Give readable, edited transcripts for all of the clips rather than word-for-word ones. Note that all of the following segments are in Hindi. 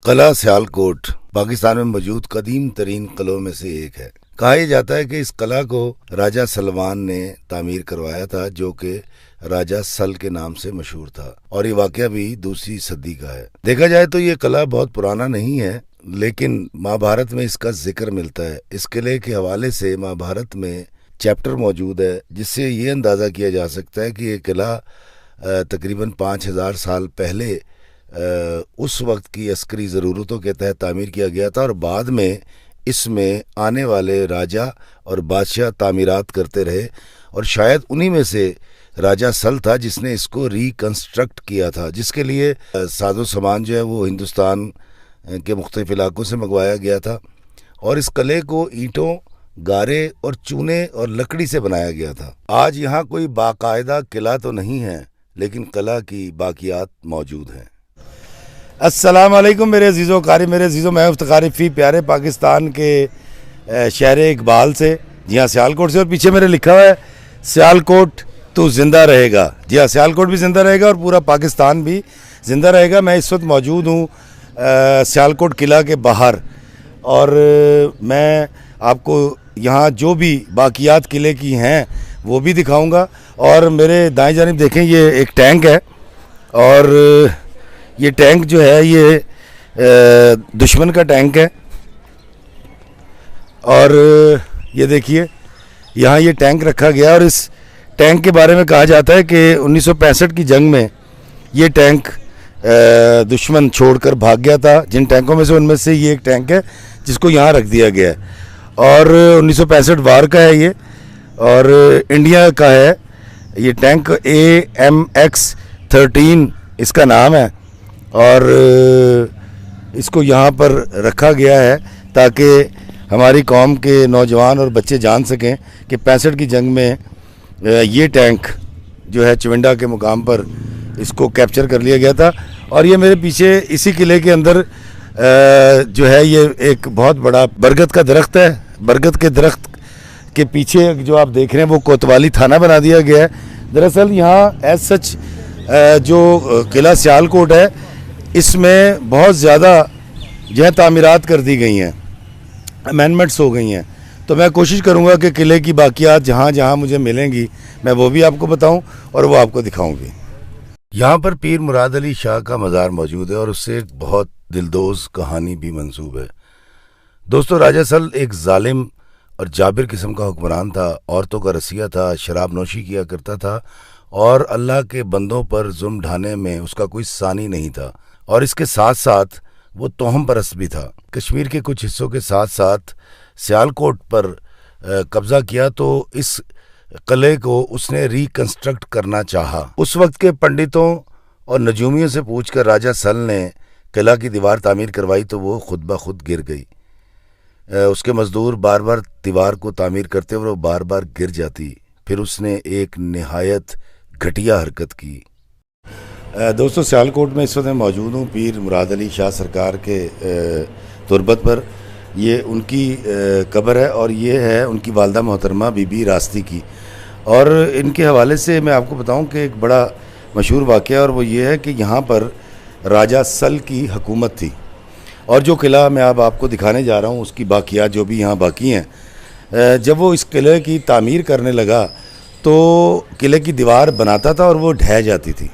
किला सियालकोट पाकिस्तान में मौजूद कदीम तरीन किलों में से एक है। कहा यह जाता है कि इस किला को राजा सलमान ने तामीर करवाया था, जो कि राजा सल के नाम से मशहूर था, और ये वाकया भी दूसरी सदी का है। देखा जाए तो ये किला बहुत पुराना नहीं है, लेकिन महाभारत में इसका जिक्र मिलता है। इस किले के हवाले से महाभारत में चैप्टर मौजूद है, जिससे ये अंदाज़ा किया जा सकता है कि ये किला तकरीबन 5000 साल पहले उस वक्त की अस्करी ज़रूरतों के तहत तामीर किया गया था, और बाद में इसमें आने वाले राजा और बादशाह तामीरात करते रहे, और शायद उन्हीं में से राजा सल था जिसने इसको रिकंस्ट्रक्ट किया था, जिसके लिए साजो सामान जो है वो हिंदुस्तान के मुख्तलिफ इलाकों से मंगवाया गया था, और इस किले को ईंटों, गारे और चूने और लकड़ी से बनाया गया था। आज यहाँ कोई बाकायदा किला तो नहीं है, लेकिन किला की बाकियात मौजूद हैं। अस्सलाम वालेकुम मेरे अजीज़ों कारी, मेरे अजीज़ों, मैं इफ्तिखार फ़ी प्यारे पाकिस्तान के शहर इकबाल से, जी हाँ सियालकोट से, और पीछे मेरे लिखा हुआ है सियालकोट तो ज़िंदा रहेगा। जी हाँ, सियालकोट भी ज़िंदा रहेगा और पूरा पाकिस्तान भी ज़िंदा रहेगा। मैं इस वक्त मौजूद हूँ सियालकोट किला के बाहर, और मैं आपको यहाँ जो भी बाकियात किले की हैं वो भी दिखाऊंगा। और मेरे दाएं जानिब देखें, ये एक टैंक है, और ये टैंक जो है ये दुश्मन का टैंक है। और ये देखिए यहाँ ये टैंक रखा गया, और इस टैंक के बारे में कहा जाता है कि 1965 की जंग में ये टैंक दुश्मन छोड़कर भाग गया था। जिन टैंकों में से उनमें से ये एक टैंक है जिसको यहाँ रख दिया गया है, और 1965 वार का है ये, और इंडिया का है ये टैंक। AMX-13 इसका नाम है, और इसको यहाँ पर रखा गया है ताकि हमारी कौम के नौजवान और बच्चे जान सकें कि 65 की जंग में ये टैंक जो है चविंडा के मुकाम पर इसको कैप्चर कर लिया गया था। और ये मेरे पीछे इसी किले के अंदर जो है ये एक बहुत बड़ा बरगद का दरख्त है। बरगद के दरख्त के पीछे जो आप देख रहे हैं वो कोतवाली थाना बना दिया गया है। दरअसल यहाँ एज सच जो किला सियालकोट है, इसमें बहुत ज़्यादा जो है तामीरात कर दी गई हैं, अमेंडमेंट्स हो गई हैं। तो मैं कोशिश करूँगा कि किले की बाकियात जहाँ जहाँ मुझे मिलेंगी मैं वो भी आपको बताऊँ और वो आपको दिखाऊँ भी। यहाँ पर पीर मुराद अली शाह का मज़ार मौजूद है, और उससे एक बहुत दिलदोज कहानी भी मंसूब है। दोस्तों, राजा सल एक जालिम और जाबिर किस्म का हुक्मरान था, औरतों का रसिया था, शराब नोशी किया करता था, और अल्लाह के बंदों पर जुल्म ढाने में उसका कोई सानी नहीं था, और इसके साथ साथ वो तोहम परस्त भी था। कश्मीर के कुछ हिस्सों के साथ साथ सियालकोट पर कब्ज़ा किया, तो इस किले को उसने रिकंस्ट्रक्ट करना चाहा। उस वक्त के पंडितों और नजूमियों से पूछकर राजा सल ने किला की दीवार तामीर करवाई, तो वो खुद ब खुद गिर गई। उसके मजदूर बार बार दीवार को तामीर करते और वो बार बार गिर जाती। फिर उसने एक निहायत घटिया हरकत की। दोस्तों, सियालकोट में इस वक्त मैं मौजूद हूँ पीर मुराद अली शाह सरकार के तुरबत पर। ये उनकी कब्र है, और ये है उनकी वालदा मोहतरमा बीबी रास्ती की। और इनके हवाले से मैं आपको बताऊं कि एक बड़ा मशहूर वाक़या, और वो ये है कि यहाँ पर राजा सल की हुकूमत थी, और जो किला मैं अब आपको दिखाने जा रहा हूँ उसकी बाकियात जो भी यहाँ बाकी हैं। जब वो इस किले की तामीर करने लगा तो किले की दीवार बनाता था और वो ढह जाती थी।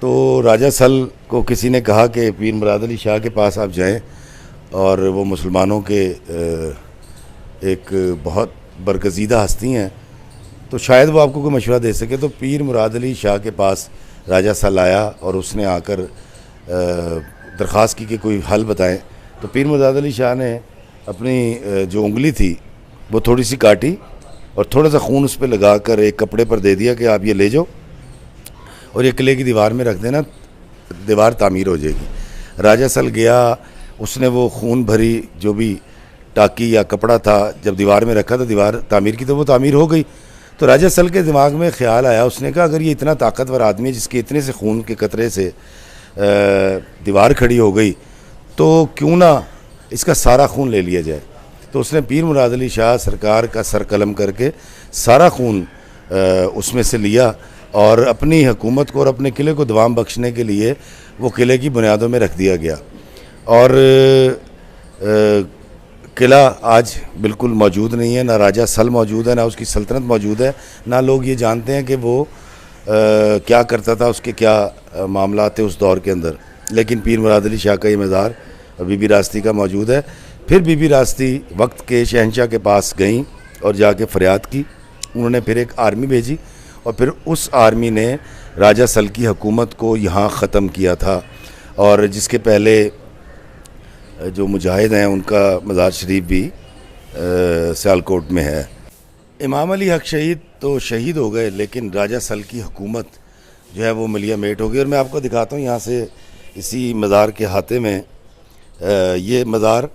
तो राजा सल को किसी ने कहा कि पीर मुराद अली शाह के पास आप जाएं, और वो मुसलमानों के एक बहुत बरगज़ीदा हस्ती हैं, तो शायद वो आपको कोई मशवरा दे सके। तो पीर मुराद अली शाह के पास राजा सल आया, और उसने आकर दरख्वास्त की कि कोई हल बताएं। तो पीर मुराद अली शाह ने अपनी जो उंगली थी वो थोड़ी सी काटी, और थोड़ा सा खून उस पर लगा कर एक कपड़े पर दे दिया कि आप ये ले जाओ और ये किले की दीवार में रख देना, दीवार तामीर हो जाएगी। राजा सल गया, उसने वो खून भरी जो भी टाकी या कपड़ा था जब दीवार में रखा तो दीवार तामीर की, तो वो तामीर हो गई। तो राजा सल के दिमाग में ख्याल आया, उसने कहा अगर ये इतना ताकतवर आदमी है जिसके इतने से खून के कतरे से दीवार खड़ी हो गई, तो क्यों ना इसका सारा खून ले लिया जाए। तो उसने पीर मुराद अली शाह सरकार का सर कलम करके सारा खून उसमें से लिया, और अपनी हुकूमत को और अपने किले को दवाम बख्शने के लिए वो किले की बुनियादों में रख दिया गया। और किला आज बिल्कुल मौजूद नहीं है, ना राजा सल मौजूद है, ना उसकी सल्तनत मौजूद है, ना लोग ये जानते हैं कि वो क्या करता था, उसके क्या मामला थे उस दौर के अंदर। लेकिन पीर मुराद अली शाह का ये मज़ार बीबी रास्ती का मौजूद है। फिर बीबी रास्ती वक्त के शहंशाह के पास गई और जाके फरियाद की। उन्होंने फिर एक आर्मी भेजी और फिर उस आर्मी ने राजा सल की हुकूमत को यहाँ ख़त्म किया था। और जिसके पहले जो मुजाहिद हैं उनका मज़ार शरीफ भी सियालकोट में है। इमाम अली हक शहीद तो शहीद हो गए, लेकिन राजा सल की हुकूमत जो है वो मिलिया मेट हो गई। और मैं आपको दिखाता हूँ यहाँ से, इसी मज़ार के हाथे में ये मज़ार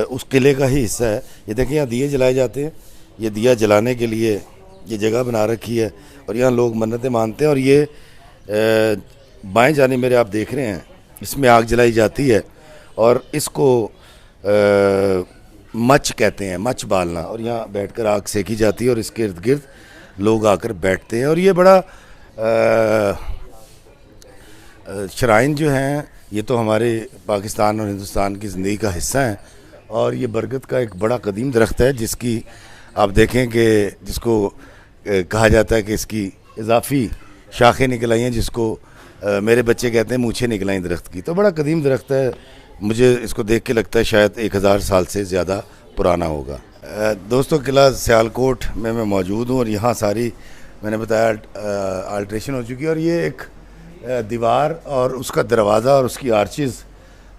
उस किले का ही हिस्सा है। ये देखें, यहाँ दिए जलाए जाते हैं। ये दिया जलाने के लिए ये जगह बना रखी है और यहाँ लोग मन्नतें मानते हैं। और ये बाएं जाने मेरे आप देख रहे हैं, इसमें आग जलाई जाती है और इसको मच कहते हैं, मच बालना। और यहाँ बैठकर आग सेकी जाती है और इसके इर्द गिर्द लोग आकर बैठते हैं। और ये बड़ा शराइन जो हैं ये तो हमारे पाकिस्तान और हिंदुस्तान की ज़िंदगी का हिस्सा है। और ये बरगद का एक बड़ा कदीम दरख्त है जिसकी आप देखें कि जिसको कहा जाता है कि इसकी इजाफी शाखें निकल आई हैं, जिसको मेरे बच्चे कहते हैं मूछें निकल आई दरख्त की। तो बड़ा कदीम दरख्त है, मुझे इसको देख के लगता है शायद 1000 साल से ज़्यादा पुराना होगा। दोस्तों, किला सियालकोट में मैं मौजूद हूँ और यहाँ सारी मैंने बताया अल्ट्रेशन हो चुकी है। और ये एक दीवार और उसका दरवाज़ा और उसकी आर्चेज़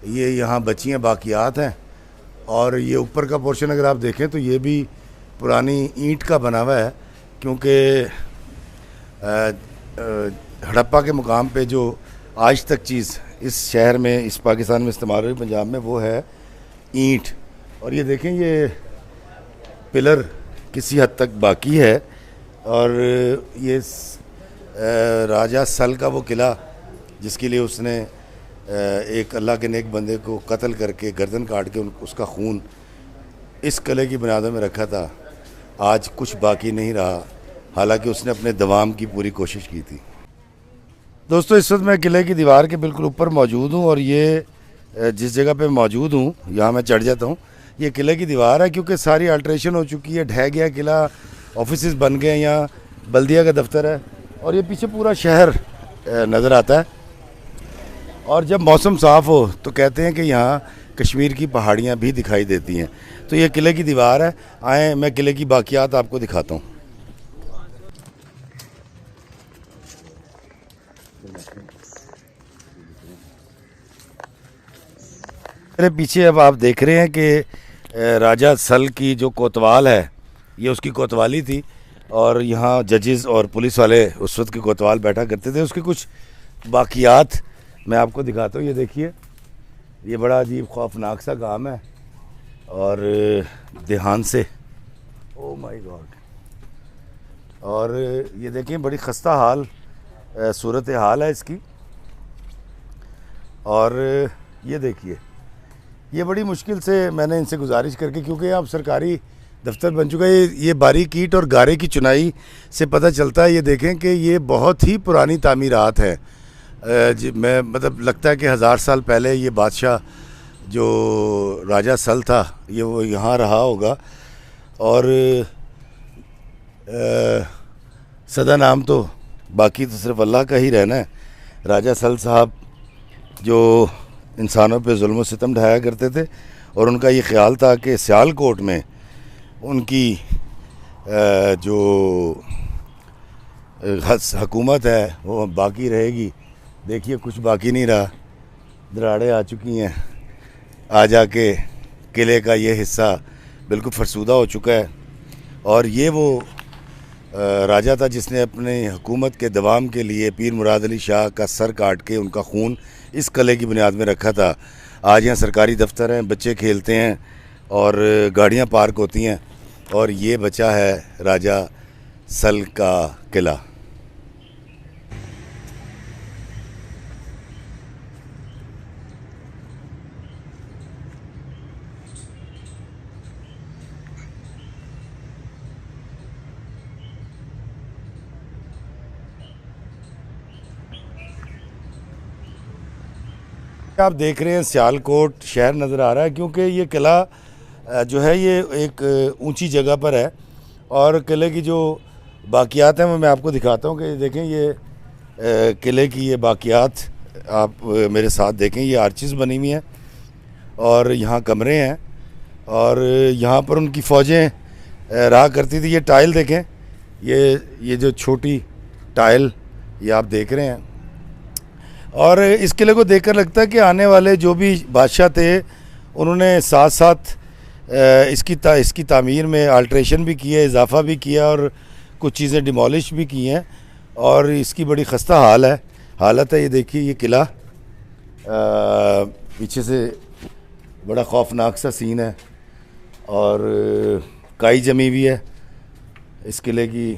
ये यहाँ बची हैं, बाकियात हैं। और ये ऊपर का पोर्शन अगर आप देखें तो ये भी पुरानी ईंट का बना हुआ है, क्योंकि हड़प्पा के मुकाम पे जो आज तक चीज़ इस शहर में, इस पाकिस्तान में इस्तेमाल हो रही पंजाब में, वो है ईंट। और ये देखें, ये पिलर किसी हद तक बाकी है। और ये राजा सल का वो किला जिसके लिए उसने एक अल्लाह के नेक बंदे को कत्ल करके गर्दन काट के उसका खून इस किले की बुनियादों में रखा था, आज कुछ बाकी नहीं रहा, हालांकि उसने अपने दवाम की पूरी कोशिश की थी। दोस्तों, इस वक्त मैं किले की दीवार के बिल्कुल ऊपर मौजूद हूँ और ये जिस जगह पे मौजूद हूँ यहाँ मैं चढ़ जाता हूँ। ये किले की दीवार है, क्योंकि सारी अल्ट्रेशन हो चुकी है, ढह गया किला, ऑफिस बन गए, यहाँ बल्दिया का दफ्तर है और ये पीछे पूरा शहर नज़र आता है। और जब मौसम साफ़ हो तो कहते हैं कि यहाँ कश्मीर की पहाड़ियाँ भी दिखाई देती हैं। तो ये किले की दीवार है। आए मैं किले की बाकियात आपको दिखाता हूँ। मेरे पीछे अब आप देख रहे हैं कि राजा सल की जो कोतवाल है ये उसकी कोतवाली थी और यहाँ जजेस और पुलिस वाले उस वक्त के कोतवाल बैठा करते थे। उसके कुछ बाकियात मैं आपको दिखाता हूँ। ये देखिए, ये बड़ा अजीब खौफनाक सा काम है और देहान से, ओ माय गॉड। और ये देखें, बड़ी खस्ता हाल सूरत हाल है इसकी। और ये देखिए, ये बड़ी मुश्किल से मैंने इनसे गुजारिश करके, क्योंकि अब सरकारी दफ्तर बन चुका है, ये बारीक ईंट और गारे की चुनाई से पता चलता है। ये देखें कि ये बहुत ही पुरानी तामीरात है। मैं मतलब लगता है कि 1000 साल पहले ये बादशाह जो राजा सल था ये वो यहाँ रहा होगा। और सदा नाम तो बाकी तो सिर्फ अल्लाह का ही रहना है। राजा सल साहब जो इंसानों पे जुल्म और सितम ढाया करते थे और उनका ये ख्याल था कि सियालकोट में उनकी जो हुकूमत है वो बाकी रहेगी। देखिए, कुछ बाकी नहीं रहा, दरारें आ चुकी हैं, आ जाके किले का ये हिस्सा बिल्कुल फरसूदा हो चुका है। और ये वो राजा था जिसने अपने हुकूमत के दवाम के लिए पीर मुराद अली शाह का सर काट के उनका खून इस किले की बुनियाद में रखा था। आज यहाँ सरकारी दफ्तर हैं, बच्चे खेलते हैं और गाड़ियाँ पार्क होती हैं। और ये बचा है राजा सल का किला। आप देख रहे हैं सियालकोट शहर नज़र आ रहा है, क्योंकि ये किला जो है ये एक ऊंची जगह पर है और किले की जो बाकियात हैं वो मैं आपको दिखाता हूँ कि देखें ये किले की ये बाकियात आप मेरे साथ देखें। ये आर्चेस बनी हुई हैं और यहाँ कमरे हैं और यहाँ पर उनकी फ़ौजें रहा करती थी। ये टाइल देखें, ये जो छोटी टाइल ये आप देख रहे हैं और इस किले को देखकर लगता है कि आने वाले जो भी बादशाह थे उन्होंने साथ साथ इसकी तामीर में अल्ट्रेशन भी किया, इजाफा भी किया और कुछ चीज़ें डिमोलिश भी की हैं और इसकी बड़ी खस्ता हालत है। ये देखिए ये किला पीछे से बड़ा खौफनाक सा सीन है और काई जमी हुई है इस किले की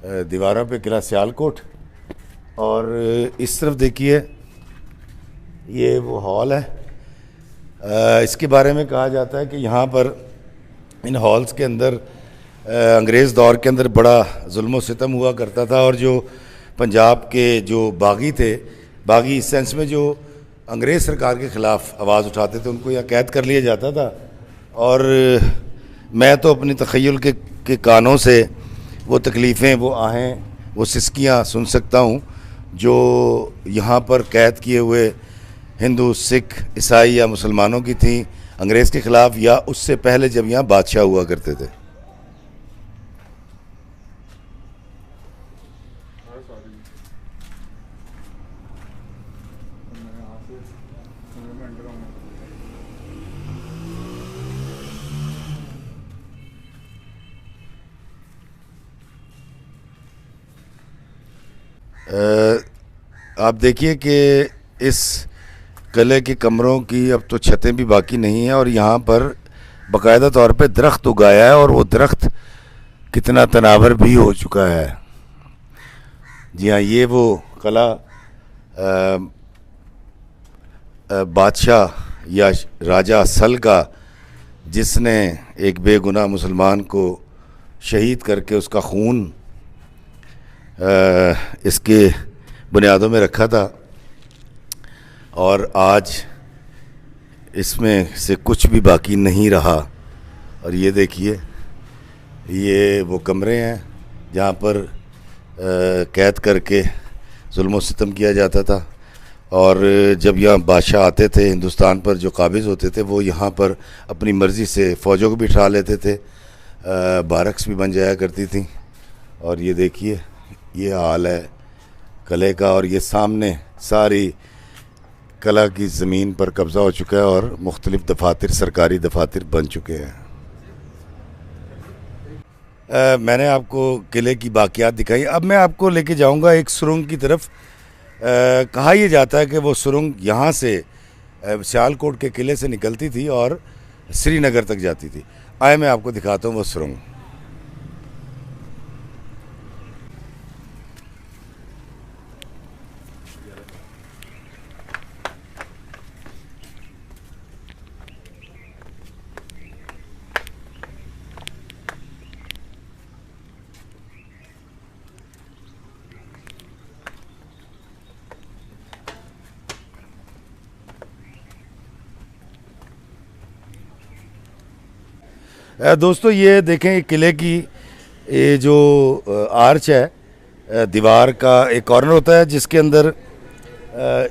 दीवारों पे, किला सियालकोट। और इस तरफ देखिए ये वो हॉल है। इसके बारे में कहा जाता है कि यहाँ पर इन हॉल्स के अंदर अंग्रेज़ दौर के अंदर बड़ा जुल्म व सितम हुआ करता था और जो पंजाब के जो बागी थे, बागी इस सेंस में जो अंग्रेज़ सरकार के ख़िलाफ़ आवाज़ उठाते थे, उनको यहाँ कैद कर लिया जाता था। और मैं तो अपनी तख़य्युल के कानों से वो तकलीफ़ें, वो आहें, वो सिसकियाँ सुन सकता हूँ जो यहाँ पर कैद किए हुए हिंदू, सिख, ईसाई या मुसलमानों की थी अंग्रेज़ के ख़िलाफ़ या उससे पहले जब यहाँ बादशाह हुआ करते थे। आप देखिए कि इस किले के कमरों की अब तो छतें भी बाकी नहीं हैं और यहाँ पर बाकायदा तौर पे दरख्त उगाया है और वो दरख्त कितना तनावर भी हो चुका है। जी हाँ, ये वो किला बादशाह या राजा सल का, जिसने एक बेगुनाह मुसलमान को शहीद करके उसका खून इसके बुनियादों में रखा था और आज इसमें से कुछ भी बाकी नहीं रहा। और ये देखिए ये वो कमरे हैं जहाँ पर कैद करके जुल्म व सितम किया जाता था और जब यहाँ बादशाह आते थे हिंदुस्तान पर, जो काबिज़ होते थे, वो यहाँ पर अपनी मर्ज़ी से फ़ौजों को बिठा लेते थे, बारक्स भी बन जाया करती थी। और ये देखिए ये हाल है किले का और ये सामने सारी किला की ज़मीन पर कब्ज़ा हो चुका है और मुख्तलिफ़ दफातर, सरकारी दफातर बन चुके हैं। मैंने आपको किले की बाकियात दिखाई, अब मैं आपको लेके जाऊंगा एक सुरंग की तरफ। कहा यह जाता है कि वो सुरंग यहाँ से सियालकोट के किले से निकलती थी और श्रीनगर तक जाती थी। आए मैं आपको दिखाता हूँ वो सुरंग। दोस्तों ये देखें किले की ये जो आर्च है, दीवार का एक कॉर्नर होता है जिसके अंदर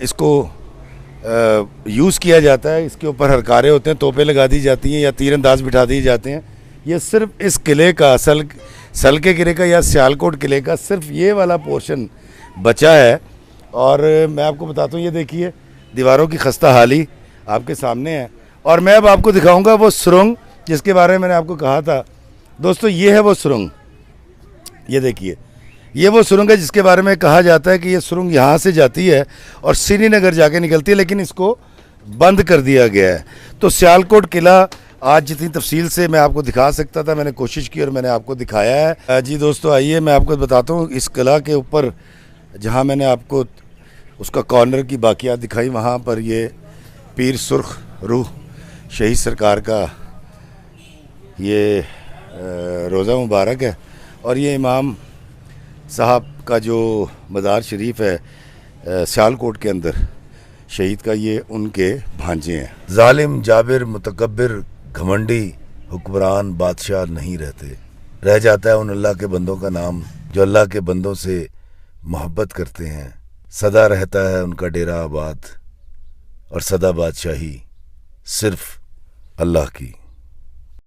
इसको यूज़ किया जाता है। इसके ऊपर हरकारे होते हैं, तोपें लगा दी जाती हैं या तीरंदाज बिठा दिए जाते हैं। ये सिर्फ इस किले का, सल के किले का या सियालकोट किले का सिर्फ ये वाला पोर्शन बचा है। और मैं आपको बताता हूँ, ये देखिए दीवारों की खस्ता हाली आपके सामने है। और मैं अब आपको दिखाऊँगा वो सुरंग जिसके बारे में मैंने आपको कहा था। दोस्तों ये है वो सुरंग, ये देखिए ये वो सुरंग है जिसके बारे में कहा जाता है कि ये सुरंग यहाँ से जाती है और श्रीनगर जाके निकलती है, लेकिन इसको बंद कर दिया गया है। तो सियालकोट किला आज जितनी तफसील से मैं आपको दिखा सकता था मैंने कोशिश की और मैंने आपको दिखाया है। जी दोस्तों आइए मैं आपको बताता हूँ इस किला के ऊपर जहाँ मैंने आपको उसका कॉर्नर की बाकियात दिखाई, वहाँ पर ये पीर सुर्ख रूह शहीद सरकार का ये रोज़ा मुबारक है और ये इमाम साहब का जो मज़ार शरीफ है सियालकोट के अंदर, शहीद का ये उनके भांजे हैं। जालिम, जाबिर, मुतकब्बिर, घमंडी हुक्मरान बादशाह नहीं रहते। रह जाता है उन अल्लाह के बंदों का नाम जो अल्लाह के बंदों से मोहब्बत करते हैं। सदा रहता है उनका डेरा आबाद और सदा बादशाही सिर्फ अल्लाह की।